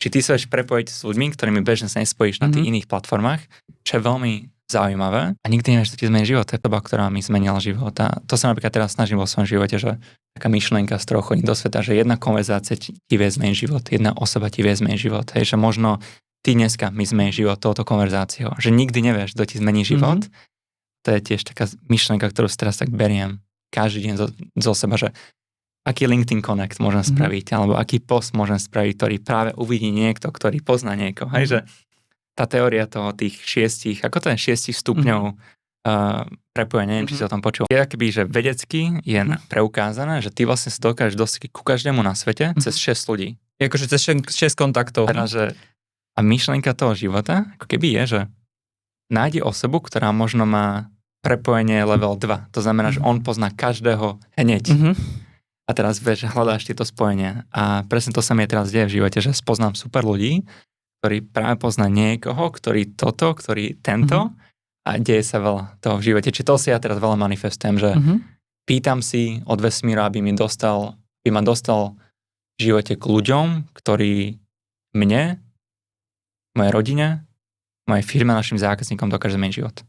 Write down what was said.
či ty sa vieš prepojiť s ľuďmi, ktorými bežne sa nespojíš na tých iných platformách, čo je veľmi zaujímavé a nikdy nevieš, čo ti zmení život. To je doba, ktorá mi zmenila život. A to sa napríklad teraz snažím vo svojom živote, že taká myšlienka, z ktorou chodím do sveta, že jedna konverzácia ti vie zmeniť život, jedna osoba ti vie zmeniť život. Hej, že možno ty dneska mi zmení život touto konverzáciou. Že nikdy nevieš, kto ti zmení život. To je tiež taká myšlienka, ktorú si teraz tak beriem každý deň zo seba, že aký LinkedIn Connect môžem spraviť, alebo aký post môžem spraviť, ktorý práve uvidí niekto, ktorý pozná niekoho. Hej, že tá teória toho tých 6 stupňov prepojenia, neviem, či si o tom počul. Je akoby, že vedecky je preukázané, že ty vlastne sa dokážeš dostať ku každému na svete cez 6 ľudí. Je akože cez 6 kontaktov. Teda, že a myšlienka toho života, ako keby je, že nájdi osobu, ktorá možno má prepojenie level 2. To znamená, že on pozná každého hneď. A teraz vieš, hľadáš tieto spojenia. A presne to sa mi teraz deje v živote, že spoznám super ľudí, ktorí práve pozná niekoho, ktorý toto, ktorý tento a deje sa veľa toho v živote. Čiže to si ja teraz veľa manifestujem, že pýtam si od vesmíra, aby ma dostal v živote k ľuďom, ktorí mne, mojej rodine, mojej firme, našim zákazníkom dokáže zmeniť život.